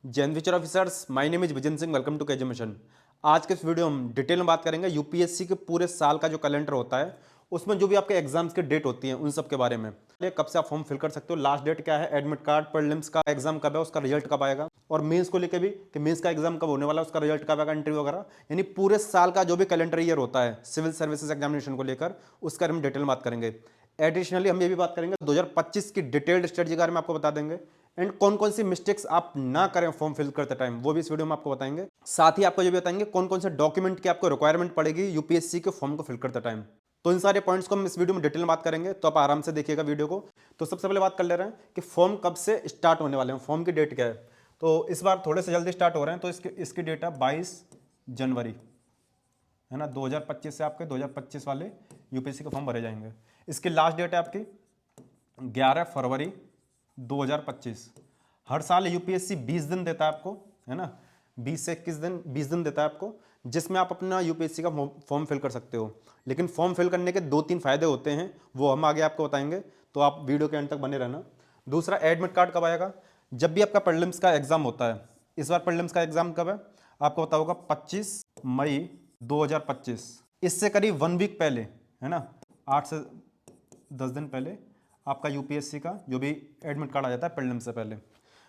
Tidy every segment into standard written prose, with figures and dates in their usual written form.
Jain future officers, my name is Vijan Singh. Welcome to KJ mission. आज के इस वीडियो में हम डिटेल में बात करेंगे यूपीएससी के पूरे साल का जो कैलेंडर होता है उसमें जो भी आपके एग्जाम्स के डेट होती हैं उन सब के बारे में। ये कब से आप फॉर्म फिल कर सकते हो, लास्ट डेट क्या है, एडमिट कार्ड, प्रीलिम्स का एग्जाम कब है, उसका रिजल्ट कब आएगा, और मेंस को लेकर भी कि मेंस का एग्जाम कब होने वाला है, उसका रिजल्ट कब आएगा, इंटरव्यू वगैरह, यानी पूरे साल का जो भी कैलेंडर ईयर होता है सिविल सर्विसेज एग्जामिनेशन को लेकर उसका हम डिटेल में बात करेंगे। एडिशनली हम ये भी बात करेंगे 2025 की डिटेल्ड स्ट्रेटजी के बारे में आपको बता देंगे एंड कौन कौन सी मिस्टेक्स आप ना करें फॉर्म फिल करते टाइम, वो भी इस वीडियो में आपको बताएंगे। साथ ही आपको ये भी बताएंगे कौन कौन से डॉक्यूमेंट की आपको रिक्वायरमेंट पड़ेगी यूपीएससी के फॉर्म को फिल करते टाइम। तो इन सारे पॉइंट्स को हम इस वीडियो में डिटेल में बात करेंगे, तो आप आराम से देखिएगा वीडियो को। तो सबसे पहले बात कर ले रहे हैं कि फॉर्म कब से स्टार्ट होने वाले हैं, फॉर्म की डेट क्या है। तो इस बार थोड़े से जल्दी स्टार्ट हो रहे हैं, तो इसकी डेट है 22 जनवरी, है ना। 2025 से आपके 2025 वाले यूपीएससी के फॉर्म भरे जाएंगे। इसकी लास्ट डेट है आपकी 11 फरवरी 2025। हर साल यूपीएससी 20 दिन देता है आपको, है ना। 20 से 21 दिन, 20 दिन देता है आपको, जिसमें आप अपना यूपीएससी का फॉर्म फिल कर सकते हो। लेकिन फॉर्म फिल करने के 2-3 फायदे होते हैं, वो हम आगे आपको बताएंगे, तो आप वीडियो के एंड तक बने रहना। दूसरा, एडमिट कार्ड कब आएगा, जब भी आपका प्रीलिम्स का एग्जाम होता है। इस बार प्रीलिम्स का एग्जाम कब है आपको पता होगा, 25 मई 2025। इससे करीब 1 वीक पहले, है ना, 8 से 10 दिन पहले आपका यूपीएससी का जो भी एडमिट कार्ड आ जाता है प्रीलिम्स से पहले।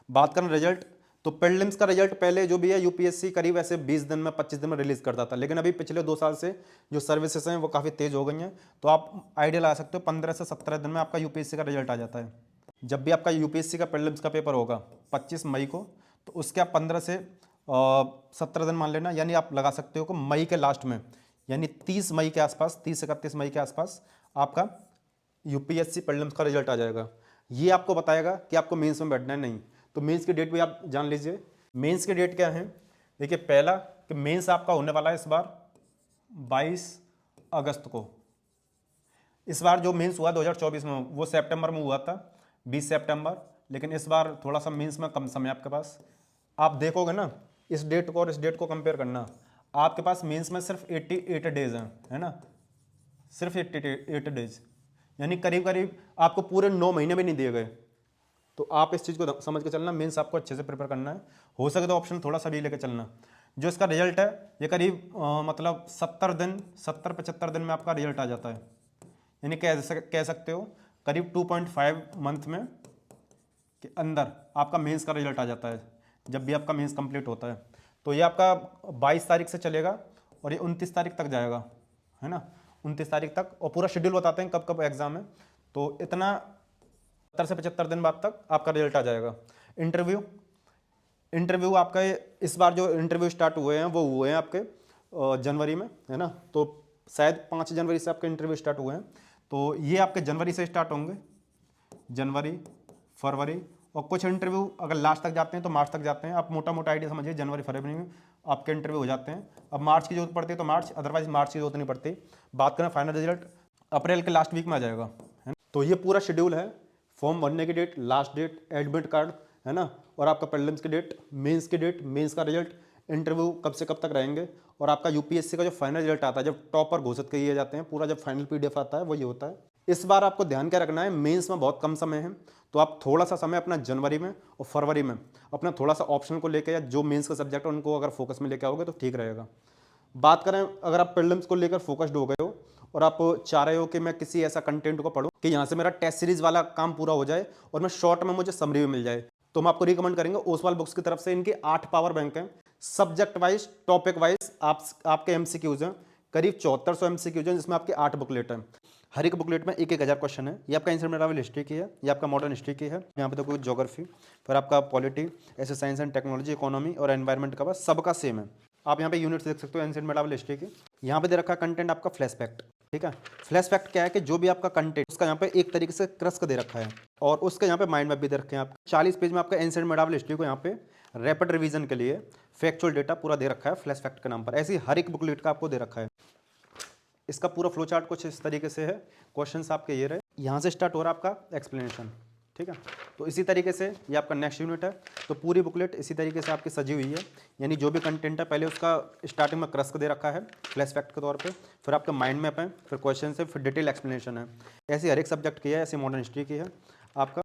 बात करें रिजल्ट, तो प्रीलिम्स का रिजल्ट पहले जो भी है यूपीएससी करीब ऐसे 20 दिन में, 25 दिन में रिलीज करता था। लेकिन अभी पिछले 2 साल से जो सर्विसेज हैं वो काफ़ी तेज हो गई हैं, तो आप आइडिया लगा सकते हो 15 से 17 दिन में आपका यूपीएससी का रिजल्ट आ जाता है। जब भी आपका यूपीएससी का प्रीलिम्स का पेपर होगा 25 मई को, तो उसके आप 15 से 17 दिन मान लेना, यानी आप लगा सकते हो कि मई के लास्ट में, यानी 30 मई के आसपास, 30-31 मई के आसपास आपका यूपीएससी प्रीलिम्स का रिजल्ट आ जाएगा। ये आपको बताएगा कि आपको मेंस में बैठना है नहीं। तो मेंस की डेट भी आप जान लीजिए। मेंस की डेट क्या है, देखिए पहला कि मेंस आपका होने वाला है इस बार 22 अगस्त को। इस बार जो मेंस हुआ 2024 में वो सितंबर में हुआ था, 20 सितंबर। लेकिन इस बार थोड़ा सा मेंस में कम समय आपके पास। आप देखोगे ना इस डेट को और इस डेट को कंपेयर करना, आपके पास मेंस में सिर्फ 88 डेज हैं, है ना, सिर्फ 88 डेज, यानी करीब करीब आपको पूरे 9 महीने भी नहीं दिए गए। तो आप इस चीज़ को समझ के चलना, मेंस आपको अच्छे से प्रिपेयर करना है। हो सके तो ऑप्शन थोड़ा सा भी लेके चलना। जो इसका रिजल्ट है ये करीब मतलब 70 दिन, 70-75 दिन में आपका रिजल्ट आ जाता है, यानी कह सकते हो करीब 2.5 मंथ में के अंदर आपका मेंस का रिजल्ट आ जाता है, जब भी आपका मेंस कंप्लीट होता है। तो ये आपका 22 तारीख से चलेगा और ये 29 तारीख तक जाएगा, है ना, 29 तारीख तक। और पूरा शेड्यूल बताते हैं कब कब एग्जाम है। तो इतना 70 से 75 दिन बाद तक आपका रिजल्ट आ जाएगा। इंटरव्यू, इंटरव्यू आपका इस बार जो इंटरव्यू स्टार्ट हुए हैं वो हुए हैं आपके जनवरी में, है ना। तो शायद 5 जनवरी से आपके इंटरव्यू स्टार्ट हुए हैं। तो ये आपके जनवरी से स्टार्ट होंगे, जनवरी, फरवरी, और कुछ इंटरव्यू अगर लास्ट तक जाते हैं तो मार्च तक जाते हैं। आप मोटा मोटा आइडिया समझिए, जनवरी फरवरी में आपके इंटरव्यू हो जाते हैं। अब मार्च की जरूरत पड़ती है तो मार्च, अदरवाइज मार्च की जरूरत नहीं पड़ती। बात करें फाइनल रिजल्ट, अप्रैल के लास्ट वीक में आ जाएगा, है ना। तो ये पूरा शेड्यूल है, फॉर्म भरने की date, last date, admit card, है ना, और आपका प्रीलिम्स की डेट, मेंस की डेट, मेंस का रिजल्ट, इंटरव्यू कब से कब तक रहेंगे, और आपका यूपीएससी का जो फाइनल रिजल्ट आता है, जब टॉपर घोषित किए जाते हैं, पूरा जब फाइनल पीडीएफ आता है वो ये होता है। इस बार आपको ध्यान क्या रखना है, मेंस में बहुत कम समय है, तो आप थोड़ा सा समय अपना जनवरी में और फरवरी में अपना थोड़ा सा ऑप्शन को लेकर या जो मेंस का सब्जेक्ट है उनको अगर फोकस में लेकर आओगे तो ठीक रहेगा। बात करें अगर आप प्रीलिम्स को लेकर फोकस्ड हो गए हो और आप चाह रहे हो कि मैं किसी ऐसा कंटेंट को पढूं कि यहाँ से मेरा टेस्ट सीरीज वाला काम पूरा हो जाए और मैं शॉर्ट में मुझे समरी भी मिल जाए, तो मैं आपको रिकमेंड करेंगे ओसवाल बुक्स की तरफ से। इनके 8 पावर बैंक हैं, सब्जेक्ट वाइज, टॉपिक वाइज आपके एमसीक्यूज हैं, करीब 7400 एमसीक्यूज हैं, जिसमें आपके 8 बुकलेट हैं। हर एक बुकलेट में 1,000 क्वेश्चन है। ये आपका एंशिएंट मेडिवल हिस्ट्री की है, ये आपका मॉडर्न हिस्ट्री की है, यहाँ पे तो कोई ज्योग्राफी, फिर आपका पॉलिटी, ऐसे साइंस एंड टेक्नोलॉजी, इकोनॉमी और एनवायरमेंट का, बस सबका सेम है। आप यहाँ पे यूनिट्स देख सकते हो एंशिएंट मेडिवल हिस्ट्री की। यहाँ पे दे रखा कंटेंट आपका फ्लैश फैक्ट, ठीक है। फ्लैश फैक्ट क्या है कि जो भी आपका कंटेंट उसका यहाँ पे एक तरीके से क्रस्क दे रखा है, और उसके यहाँ पे माइंड मैप भी दे रखे हैं। आप 40 पेज में आपका एंशिएंट मेडिवल हिस्ट्री को यहाँ पे रैपिड रिवीजन के लिए फैक्चुअल डेटा पूरा दे रखा है फ्लैश फैक्ट के नाम पर। ऐसे ही हर एक बुकलेट का आपको दे रखा है। इसका पूरा फ्लो चार्ट कुछ इस तरीके से है। क्वेश्चंस आपके ये रहे, यहाँ से स्टार्ट हो रहा है आपका एक्सप्लेनेशन, ठीक है। तो इसी तरीके से ये आपका नेक्स्ट यूनिट है। तो पूरी बुकलेट इसी तरीके से आपकी सजी हुई है, यानी जो भी कंटेंट है पहले उसका स्टार्टिंग में क्रस्क दे रखा है फ्लैश फैक्ट के तौर पे, फिर आपका माइंड मैप है, फिर क्वेश्चन है, फिर डिटेल एक्सप्लेनेशन है। ऐसे हर एक सब्जेक्ट की है, ऐसे मॉडर्न हिस्ट्री की है, आपका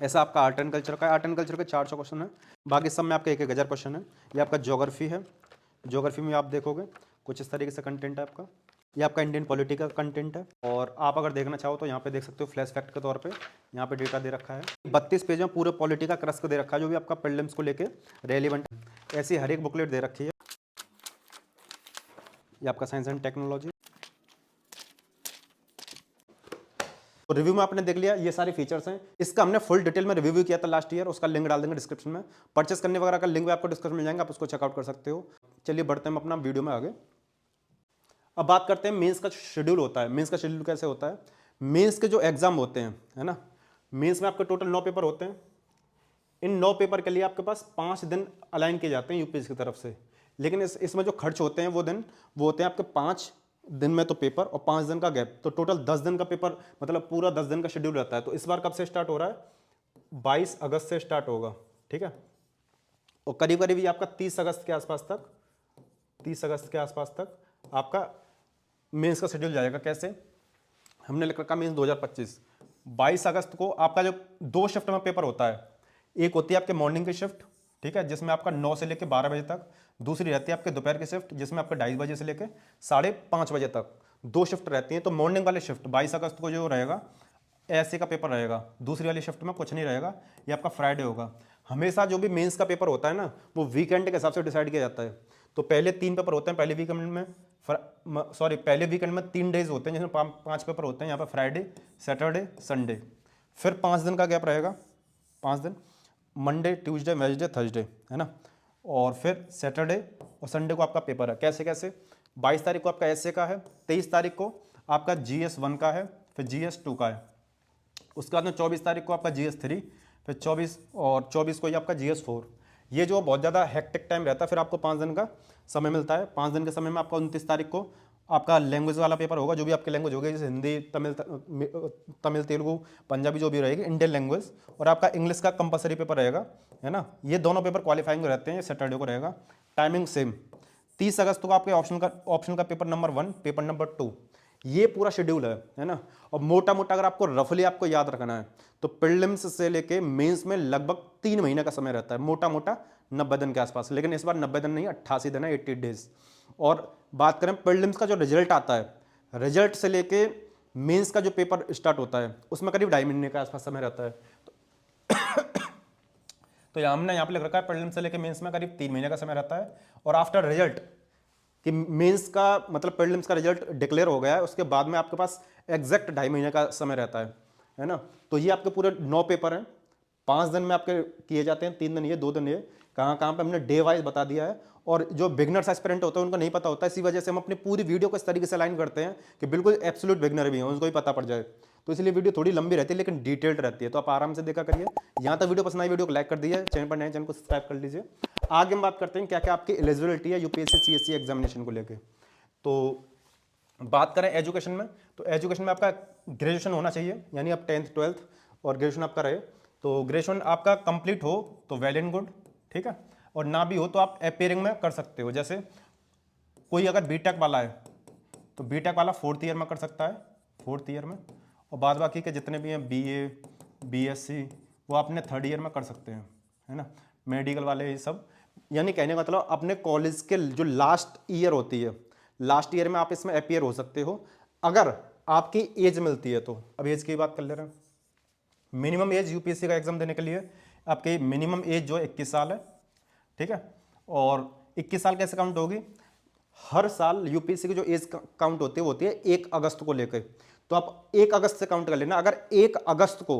ऐसा आपका आर्ट एंड कल्चर का है। आर्ट एंड कल्चर के 400 क्वेश्चन है, बाकी सब में आपका 1000 क्वेश्चन है। ये आपका ज्योग्राफी है, ज्योग्राफी में आप देखोगे कुछ इस तरीके से कंटेंट है आपका। ये आपका इंडियन पॉलिटी का कंटेंट है। और आप अगर देखना चाहो तो यहाँ पे देख सकते हो फ्लैश फैक्ट के तौर पे यहाँ पे डेटा दे रखा है। 32 पेज में पूरे पॉलिटी का क्रस दे रखा है, जो भी आपका प्रीलिम्स को लेके रेलिवेंट है। ऐसी हर एक बुकलेट दे रखी है। ये आपका साइंस एंड टेक्नोलॉजी। तो रिव्यू में आपने देख लिया ये सारे फीचर्स हैं। इसका हमने फुल डिटेल में रिव्यू किया था लास्ट ईयर, उसका लिंक डाल देंगे डिस्क्रिप्शन में। परचेस करने वगैरह का लिंक भी आपको डिस्क्रिप्शन मिल जाएगा, आप उसको चेकआउट कर सकते हो। चलिए बढ़ते हैं अपना वीडियो में आगे। अब बात करते हैं मेंस का शेड्यूल होता है। मेंस का शेड्यूल कैसे होता है? मेंस के जो एग्जाम होते हैं, है ना, मेंस में आपके टोटल 9 पेपर होते हैं। इन 9 पेपर के लिए आपके पास 5 दिन अलाइन किए जाते हैं यूपीएससी की तरफ से। लेकिन इसमें जो खर्च होते हैं वो होते हैं आपके 5 दिन में तो पेपर और 5 दिन का गैप, तो टोटल 10 दिन का पेपर, मतलब पूरा 10 दिन का शेड्यूल रहता है। तो इस बार कब से स्टार्ट हो रहा है? 22 अगस्त से स्टार्ट होगा, ठीक है। और करीब करीब ये आपका 30 अगस्त के आसपास तक, 30 अगस्त के आसपास तक आपका मेंस का शेड्यूल जाएगा। कैसे? हमने लिख रखा मेंस 2025। 22 अगस्त को आपका जो 2 शिफ्ट में पेपर होता है, एक होती है आपके मॉर्निंग की शिफ्ट, ठीक है, जिसमें आपका 9 से लेकर 12 बजे तक। दूसरी रहती है आपके दोपहर की शिफ्ट, जिसमें आपका 2:30 बजे से लेकर 5:30 बजे तक 2 शिफ्ट रहती हैं। तो मॉर्निंग वाली शिफ्ट 22 अगस्त को जो रहेगा, ऐसे का पेपर रहेगा। दूसरी वाली शिफ्ट में कुछ नहीं रहेगा, ये आपका फ्राइडे होगा। हमेशा जो भी मेंस का पेपर होता है ना, वो वीकेंड के हिसाब से डिसाइड किया जाता है। तो पहले 3 पेपर होते हैं पहले वीकेंड में, पहले वीकेंड में 3 डेज होते हैं, जिसमें 5 पेपर होते हैं। यहाँ पर फ्राइडे, सैटरडे, संडे। फिर 5 दिन का गैप रहेगा, 5 दिन, मंडे, ट्यूसडे, वेडनेसडे, थर्सडे, है ना। और फिर सैटरडे और संडे को आपका पेपर है। कैसे कैसे? 22 तारीख को आपका एसए का है, 23 तारीख को आपका GS1 का है, फिर GS2 का है। उसके बाद में 24 तारीख को आपका GS3, फिर 24 को ये आपका GS4। ये जो बहुत ज़्यादा हेक्टिक टाइम रहता है। फिर आपको 5 दिन का समय मिलता है। 5 दिन के समय में आपका 29 तारीख को आपका लैंग्वेज वाला पेपर होगा, जो भी आपकी लैंग्वेज होगी, जैसे हिंदी, तमिल, तेलुगु, पंजाबी, जो भी रहेगी इंडियन लैंग्वेज। और आपका इंग्लिश का कंपलसरी पेपर रहेगा, है ना। ये दोनों पेपर क्वालिफाइंग रहते हैं। ये सैटरडे को रहेगा। Timing same. 30 अगस्त को आपके ऑप्शन का पेपर नंबर 1, पेपर नंबर 2। ये पूरा शेड्यूल है ना। और मोटा मोटा अगर आपको रफली आपको याद रखना है तो प्रीलिम्स से लेके मेंस में लगभग 3 महीने का समय रहता है, मोटा मोटा 90 दिन के आसपास। लेकिन इस बार 90 दिन नहीं, 88 दिन है, 80 डेज। और बात करें प्रीलिम्स का जो रिजल्ट आता है, रिजल्ट से लेके मेंस का जो पेपर स्टार्ट होता है, उसमें करीब 2.5 महीने के आसपास समय रहता है। तो हमने यहाँ पे लिख रखा है प्रीलिम्स से लेके मेंस में करीब 3 महीने का समय रहता है। और आफ्टर रिजल्ट कि मेंस का मतलब प्रीलिम्स का रिजल्ट डिक्लेयर हो गया है, उसके बाद में आपके पास एग्जैक्ट 2.5 महीने का समय रहता है ना। तो ये आपके पूरे 9 पेपर हैं, 5 दिन में आपके किए जाते हैं, 3 दिन ये, 2 दिन ये। कहाँ कहाँ पे हमने डे वाइज बता दिया है। और जो बिगनर्स एस्पिरेंट होते हैं उनको नहीं पता होता है, इसी वजह से हम अपनी पूरी वीडियो को इस तरीके से लाइन करते हैं कि बिल्कुल एब्सोल्यूट बिगनर भी हो, उनको भी पता पड़ जाए। तो इसलिए वीडियो थोड़ी लंबी रहती है लेकिन डिटेल्ड रहती है, तो आप आराम से देखा करिए। यहाँ तक वीडियो पसंद आई, वीडियो को लाइक कर दीजिए, चैनल पर नए चैनल को सब्सक्राइब कर लीजिए। आगे हम बात करते हैं क्या क्या आपकी एलिजिबिलिटी है यूपीएससी सीएससी एग्जामिनेशन को लेकर। तो बात करें एजुकेशन में, तो एजुकेशन में आपका ग्रेजुएशन होना चाहिए, यानी आप 10th 12th और ग्रेजुएशन आपका रहे। तो ग्रेजुएशन आपका कंप्लीट हो तो वेल एंड गुड, ठीक है। और ना भी हो तो आप एपियरिंग में कर सकते हो। जैसे कोई अगर बीटेक वाला है तो बीटेक वाला 4th ईयर में कर सकता है, 4th ईयर में। और बाद बाकी के जितने भी हैं बीए, बीएससी, वो अपने 3rd ईयर में कर सकते हैं, है ना। मेडिकल वाले ये सब, यानी कहने का मतलब अपने कॉलेज के जो लास्ट ईयर होती है, लास्ट ईयर में आप इसमें अपीयर हो सकते हो अगर आपकी एज मिलती है तो। अब एज की बात कर ले रहे हैं। मिनिमम एज यूपीएससी का एग्जाम देने के लिए आपकी मिनिमम एज जो 21 साल है, ठीक है। और 21 साल कैसे काउंट होगी? हर साल यूपीएससी की जो एज काउंट होती है वो होती है 1 अगस्त को लेकर। तो आप 1 अगस्त से काउंट कर लेना। अगर 1 अगस्त को,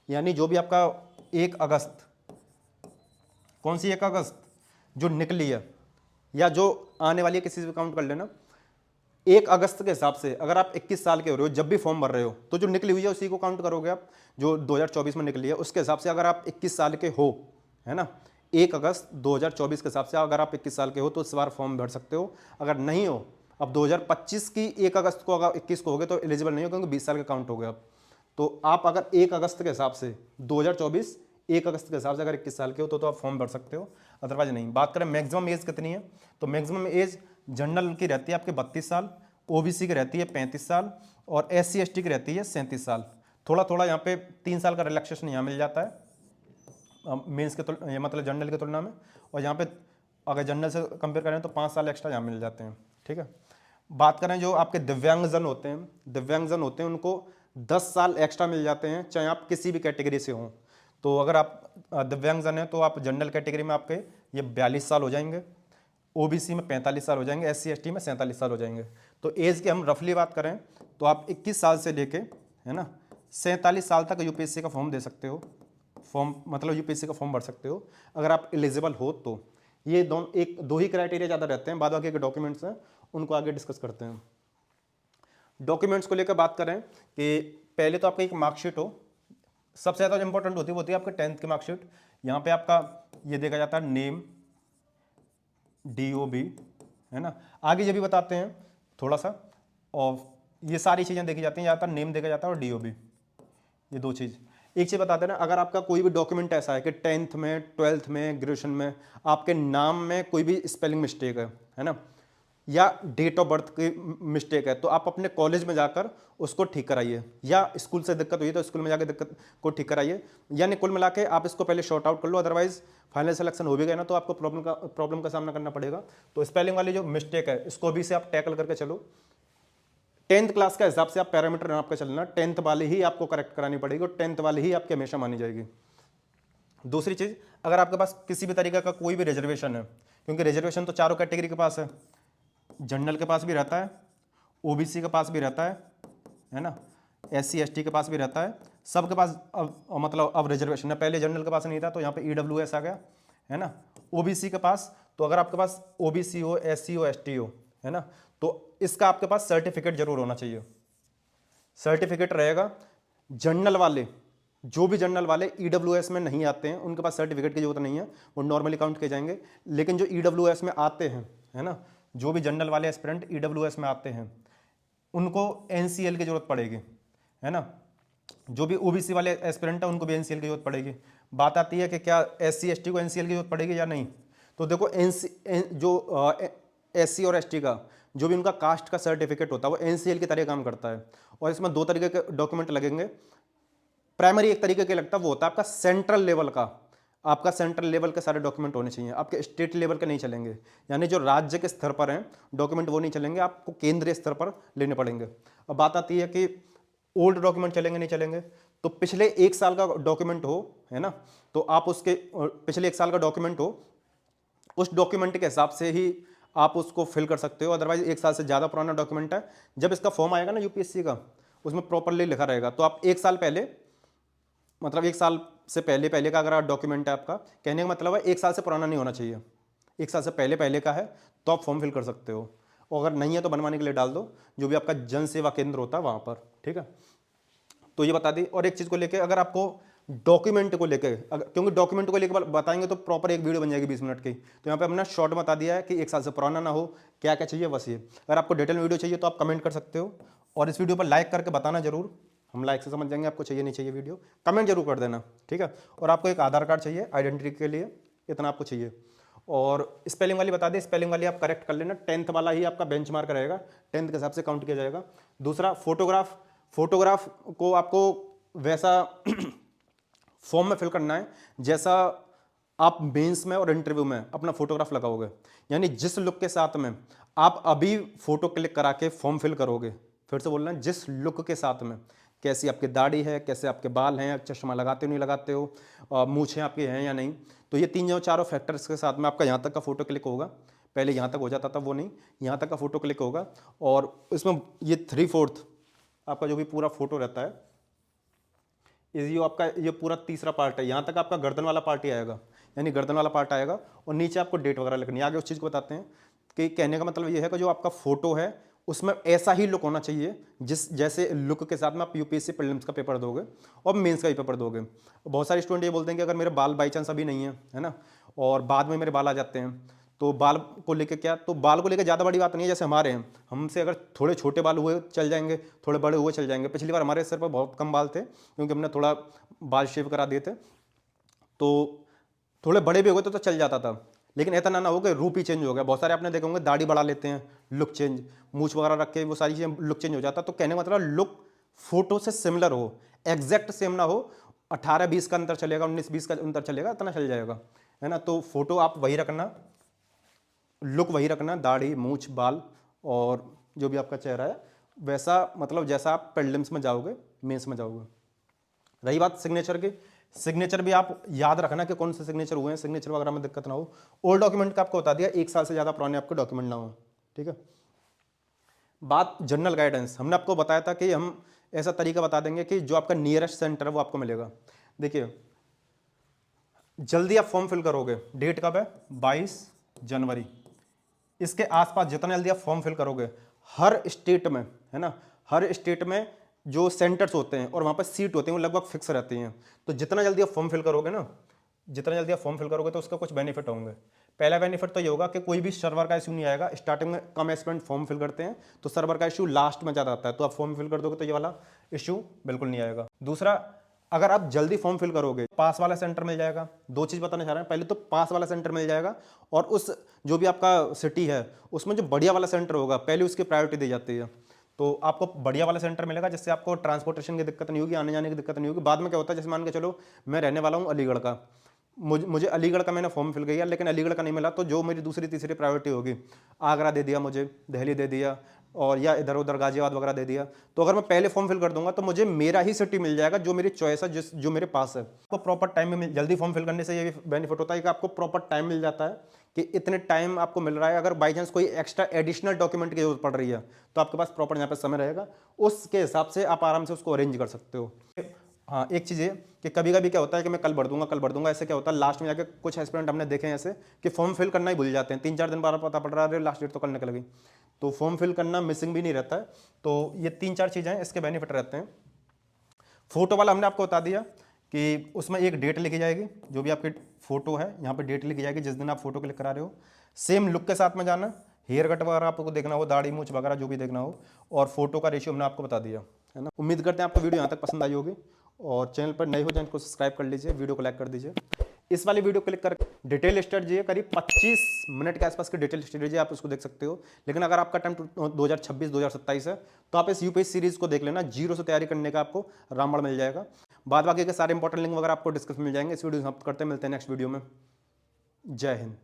यानी जो भी आपका 1 अगस्त, कौन सी 1 अगस्त जो निकली है या जो आने वाली है, किसी से काउंट कर लेना। 1 अगस्त के हिसाब से अगर आप 21 साल के हो रहे हो, जब भी फॉर्म भर रहे हो, तो जो निकली हुई है उसी को काउंट करोगे आप, जो 2024 में निकली है उसके हिसाब से। अगर आप 21 साल के हो, है ना, 1 अगस्त 2024 के हिसाब से अगर आप 21 साल के हो तो इस बार फॉर्म भर सकते हो। अगर नहीं हो, अब 2025 की 1 अगस्त को अगर 21 को हो गए तो एलिजिबल नहीं हो, क्योंकि 20 साल का काउंट हो गया अब। तो आप अगर 1 अगस्त के हिसाब से 2024 1 अगस्त के हिसाब से अगर 21 साल के हो तो आप फॉर्म भर सकते हो, अदरवाइज नहीं। बात करें मैक्सिमम एज कितनी है, तो मैक्सिमम एज जनरल की रहती है आपके 32 साल, ओबीसी की रहती है 35 साल और SC ST की रहती है 37 साल। थोड़ा थोड़ा यहाँ पे 3 साल का रिलैक्सेशन यहाँ मिल जाता है मेंस के ये मतलब जनरल की तुलना में, और यहाँ पे अगर जनरल से कंपेयर करें तो 5 साल एक्स्ट्रा यहाँ मिल जाते हैं। ठीक है, बात करें जो आपके दिव्यांगजन होते हैं उनको 10 साल एक्स्ट्रा मिल जाते हैं, चाहे आप किसी भी कैटेगरी से हों। तो अगर आप दिव्यांगजन हैं तो आप जनरल कैटेगरी में आपके ये 42 साल हो जाएंगे, ओबीसी में 45 साल हो जाएंगे, एससी एसटी में 47 साल हो जाएंगे। तो एज की हम रफली बात करें तो आप 21 साल से लेके, है ना, 47 साल तक यूपीएससी का फॉर्म दे सकते हो, फॉर्म मतलब यूपीएससी का फॉर्म भर सकते हो अगर आप एलिजिबल हो तो। ये दो ही क्राइटेरिया ज़्यादा रहते हैं, बाद बाकी के डॉक्यूमेंट्स हैं उनको आगे डिस्कस करते हैं। डॉक्यूमेंट्स को लेकर बात करें कि पहले तो आपका एक मार्कशीट हो, सबसे ज़्यादा इंपॉर्टेंट होती है आपके 10th की मार्कशीट। यहाँ पे आपका ये देखा जाता है नेम, DOB, है ना। आगे ये भी बताते हैं थोड़ा सा, और ये सारी चीज़ें देखी जाती हैं, ज़्यादातर नेम देखा जाता है और DOB, ये 2 चीज़। एक चीज़ बताते हैं ना, अगर आपका कोई भी डॉक्यूमेंट ऐसा है कि 10th में, 12th में, ग्रेजुएशन में आपके नाम में कोई भी स्पेलिंग मिस्टेक है ना, या डेट ऑफ बर्थ की मिस्टेक है, तो आप अपने कॉलेज में जाकर उसको ठीक कराइए, या स्कूल से दिक्कत हुई है तो स्कूल में जाकर दिक्कत को ठीक कराइए, यानी कुल मिला के आप इसको पहले शॉर्ट आउट कर लो, अदरवाइज फाइनल सिलेक्शन हो भी गया ना तो आपको प्रॉब्लम का सामना करना पड़ेगा। तो स्पेलिंग वाली जो मिस्टेक है इसको भी से आप टैकल करके चलो। 10th क्लास का हिसाब से आप पैरामीटर नाप के चलना, 10th वाली ही आपको करेक्ट करानी पड़ेगी और 10th वाली ही आपकी हमेशा मानी जाएगी। दूसरी चीज़, अगर आपके पास किसी भी तरीके का कोई भी रिजर्वेशन है, क्योंकि रिजर्वेशन तो चारों कैटेगरी के पास है, जनरल के पास भी रहता है, ओबीसी के पास भी रहता है ना, SC ST के पास भी रहता है, सबके पास अब रिजर्वेशन है। पहले जनरल के पास नहीं था तो यहाँ पे EWS आ गया, है ना। ओबीसी के पास, तो अगर आपके पास OBC हो, SC हो, ST हो, है ना, तो इसका आपके पास सर्टिफिकेट जरूर होना चाहिए, सर्टिफिकेट रहेगा। जनरल वाले, जो भी जनरल वाले EWS में नहीं आते हैं उनके पास सर्टिफिकेट की जरूरत नहीं है, वो नॉर्मली काउंट किए जाएंगे। लेकिन जो EWS में आते हैं, है ना, जो भी जनरल वाले एस्पिरेंट EWS में आते हैं उनको NCL की जरूरत पड़ेगी, है ना। जो भी OBC वाले एस्पिरेंट है उनको भी NCL की जरूरत पड़ेगी। बात आती है कि क्या SC ST को NCL की जरूरत पड़ेगी या नहीं, तो देखो SC और ST का जो भी उनका कास्ट का सर्टिफिकेट होता है वो NCL की तरह काम करता है, और इसमें 2 तरीके के डॉक्यूमेंट लगेंगे। प्राइमरी एक तरीके के लगता है, वो होता है आपका सेंट्रल लेवल का, आपका सेंट्रल लेवल के सारे डॉक्यूमेंट होने चाहिए, आपके स्टेट लेवल के नहीं चलेंगे, यानी जो राज्य के स्तर पर हैं डॉक्यूमेंट वो नहीं चलेंगे, आपको केंद्रीय स्तर पर लेने पड़ेंगे। अब बात आती है कि ओल्ड डॉक्यूमेंट चलेंगे नहीं चलेंगे, तो पिछले 1 साल का डॉक्यूमेंट हो, है ना, तो आप उसके पिछले 1 साल का डॉक्यूमेंट हो, उस डॉक्यूमेंट के हिसाब से ही आप उसको फिल कर सकते हो। अदरवाइज 1 साल से ज़्यादा पुराना डॉक्यूमेंट है, जब इसका फॉर्म आएगा ना यूपीएससी का, उसमें प्रॉपरली लिखा रहेगा, तो आप 1 साल पहले, मतलब 1 साल से पहले का अगर डॉक्यूमेंट है आपका, कहने का मतलब है 1 साल से पुराना नहीं होना चाहिए, 1 साल से पहले का है तो आप फॉर्म फिल कर सकते हो, और अगर नहीं है तो बनवाने के लिए डाल दो, जो भी आपका जन सेवा केंद्र होता है वहाँ पर। ठीक है, तो ये बता दी। और एक चीज़ को लेके, अगर आपको डॉक्यूमेंट को लेके, क्योंकि डॉक्यूमेंट को लेके बताएंगे तो प्रॉपर एक वीडियो बन जाएगी 20 मिनट की, तो यहाँ पे हमने शॉर्ट बता दिया है कि 1 साल से पुराना ना हो, क्या क्या चाहिए बस ये। अगर आपको डिटेल वीडियो चाहिए तो आप कमेंट कर सकते हो, और इस वीडियो पर लाइक करके बताना जरूर, हम लाइक से समझ जाएंगे आपको चाहिए नहीं चाहिए वीडियो, कमेंट जरूर कर देना। ठीक है, और आपको एक आधार कार्ड चाहिए आइडेंटिटी के लिए, इतना आपको चाहिए। और स्पेलिंग वाली बता दें, स्पेलिंग वाली आप करेक्ट कर लेना, 10th वाला ही आपका बेंचमार्क रहेगा, 10th के हिसाब से काउंट किया जाएगा। दूसरा, फोटोग्राफ को आपको वैसा फॉर्म में फिल करना है जैसा आप मेंस में और इंटरव्यू में अपना फोटोग्राफ लगाओगे, यानी जिस लुक के साथ में आप अभी फोटो क्लिक करा के फॉर्म फिल करोगे, फिर से बोलना, जिस लुक के साथ में, कैसी आपकी दाढ़ी है, कैसे आपके बाल हैं, चश्मा लगाते हो नहीं लगाते हो, मूछें आपकी हैं या नहीं, तो ये 3-4 फैक्टर्स के साथ में आपका यहाँ तक का फोटो क्लिक होगा। पहले यहाँ तक हो जाता था, वो नहीं, यहाँ तक का फोटो क्लिक होगा, और इसमें ये 3/4 आपका जो भी पूरा फोटो रहता है, ये आपका ये पूरा तीसरा पार्ट है, यहाँ तक आपका गर्दन वाला पार्ट ही आएगा, यानी गर्दन वाला पार्ट आएगा, और नीचे आपको डेट वगैरह लिखनी है। आगे उस चीज़ को बताते हैं कि कहने का मतलब ये है कि जो आपका फोटो है उसमें ऐसा ही लुक होना चाहिए जिस जैसे लुक के साथ में आप यूपीएससी प्रीलिम्स का पेपर दोगे और मेंस का भी पेपर दोगे। बहुत सारे स्टूडेंट ये बोलते हैं कि अगर मेरे बाल बाई चांस अभी नहीं है ना, और बाद में मेरे बाल आ जाते हैं, तो बाल को लेके क्या, तो बाल को लेके ज़्यादा बड़ी बात नहीं है, जैसे हमारे हैं, हमसे अगर थोड़े छोटे बाल हुए चल जाएंगे, थोड़े बड़े हुए चल जाएंगे। पिछली बार हमारे सर पर बहुत कम बाल थे क्योंकि हमने थोड़ा बाल शेव करा दिए थे, तो थोड़े बड़े भी हो गए तो चल जाता था, लेकिन ऐसा ना हो कि रूप ही चेंज हो गया। बहुत सारे आपने देखे होंगे दाढ़ी बढ़ा लेते हैं, लुक चेंज, मूछ वगैरह रख के वो सारी चीज़ें लुक चेंज हो जाता। तो कहने का मतलब लुक फोटो से सिमिलर हो, एग्जैक्ट सेम ना हो, 18-20 का अंतर चलेगा, 19-20 का अंतर चलेगा, इतना चल जाएगा, है ना। तो फोटो आप वही रखना, लुक वही रखना, दाढ़ी मूछ बाल और जो भी आपका चेहरा है वैसा, मतलब जैसा आप प्रीलिम्स में जाओगे, मेंस में जाओगे। रही बात सिग्नेचर की, सिग्नेचर भी आप याद रखना कि कौन से सिग्नेचर हुए हैं, सिग्नेचर वगैरह में दिक्कत ना हो। ओल्ड डॉक्यूमेंट का आपको बता दिया, 1 साल से ज़्यादा पुराने आपके डॉक्यूमेंट ना हो, ठीक है। बात जनरल गाइडेंस, हमने आपको बताया था कि हम ऐसा तरीका बता देंगे कि जो आपका नियरेस्ट सेंटर है वो आपको मिलेगा। देखिए जल्दी आप फॉर्म फिल करोगे, डेट कब है 22 जनवरी, इसके आसपास जितना जल्दी आप फॉर्म फिल करोगे, हर स्टेट में, है ना, हर स्टेट में जो सेंटर्स होते हैं और वहाँ पर सीट होती हैं वो लगभग फिक्स रहती हैं। तो जितना जल्दी आप फॉर्म फिल करोगे ना, जितना जल्दी आप फॉर्म फिल करोगे तो उसका कुछ बेनिफिट होंगे। पहला बेनिफिट तो ये होगा कि कोई भी सर्वर का इशू नहीं आएगा। स्टार्टिंग में कम एस्पिरेंट फॉर्म फिल करते हैं तो सर्वर का इशू लास्ट में ज़्यादा आता है, तो आप फॉर्म फिल कर दोगे तो ये वाला इशू बिल्कुल नहीं आएगा। दूसरा, अगर आप जल्दी फॉर्म फिल करोगे, पास वाला सेंटर मिल जाएगा। दो चीज़ बताना चाह रहे हैं, पहले तो पास वाला सेंटर मिल जाएगा, और उस जो भी आपका सिटी है उसमें जो बढ़िया वाला सेंटर होगा पहले उसकी प्रायोरिटी दी जाती है। तो आपको बढ़िया वाला सेंटर मिलेगा जिससे आपको ट्रांसपोर्टेशन की दिक्कत नहीं होगी, आने जाने की दिक्कत नहीं होगी। बाद में क्या होता है, जैसे मान के चलो मैं रहने वाला हूँ अलीगढ़ का, मुझे अलीगढ़ का मैंने फॉर्म फिल किया लेकिन अलीगढ़ का नहीं मिला, तो जो मेरी दूसरी तीसरी प्रायोरिटी होगी, आगरा दे दिया मुझे, दिल्ली दे दिया, और या इधर उधर गाजियाबाद वगैरह दे दिया, तो अगर मैं पहले फॉर्म फिल कर दूंगा तो मुझे मेरा ही सिटी मिल जाएगा जो मेरी चॉइस है, जो मेरे पास है। आपको प्रॉपर टाइम में जल्दी फॉर्म फिल करने से ये भी बेनिफिट होता है कि आपको प्रॉपर टाइम मिल जाता है कि इतने टाइम आपको मिल रहा है। अगर बाई चांस कोई एक्स्ट्रा एडिशनल डॉक्यूमेंट की जरूरत पड़ रही है तो आपके पास प्रॉपर यहाँ पे समय रहेगा, उसके हिसाब से आप आराम से उसको अरेंज कर सकते हो। हाँ, एक चीज़ ये कि कभी कभी क्या होता है कि मैं कल भर दूंगा, ऐसे क्या होता है लास्ट में जाके कुछ एस्पिरेंट हमने देखे हैं ऐसे कि फॉर्म फिल करना ही भूल जाते हैं, 3-4 दिन बाद पता पड़ रहा है लास्ट डेट तो कल निकल गई। तो फॉर्म फिल करना मिसिंग भी नहीं रहता है। तो ये 3-4 चीज़ें हैं, इसके बेनिफिट रहते हैं। फोटो वाला हमने आपको बता दिया कि उसमें एक डेट लिखी जाएगी, जो भी आपकी फोटो है यहाँ पे डेट लिखी जाएगी जिस दिन आप फोटो क्लिक करा रहे हो। सेम लुक के साथ में जाना, हेयर कट वगैरह आपको देखना हो, दाढ़ी मूछ वगैरह जो भी देखना हो, और फोटो का रेशियो हमने आपको बता दिया, है ना। उम्मीद करते हैं आपको वीडियो यहाँ तक पसंद आई होगी, और चैनल पर नए हो चैनल को सब्सक्राइब कर लीजिए, वीडियो को लाइक कर दीजिए। इस वाली वीडियो क्लिक कर डिटेल स्टडी है, करीब 25 मिनट के आसपास की डिटेल स्टडी आप उसको देख सकते हो। लेकिन अगर आपका टाइम 2026-2027 है तो आप इस यूपीएससी सीरीज को देख लेना, जीरो से तैयारी करने का आपको रामबाण मिल जाएगा। बाद बाकी के सारे इंपॉर्टेंट लिंक वगैरह आपको डिस्कस मिल जाएंगे। इस वीडियो समाप्त करते हैं, मिलते हैं नेक्स्ट वीडियो में। जय हिंद।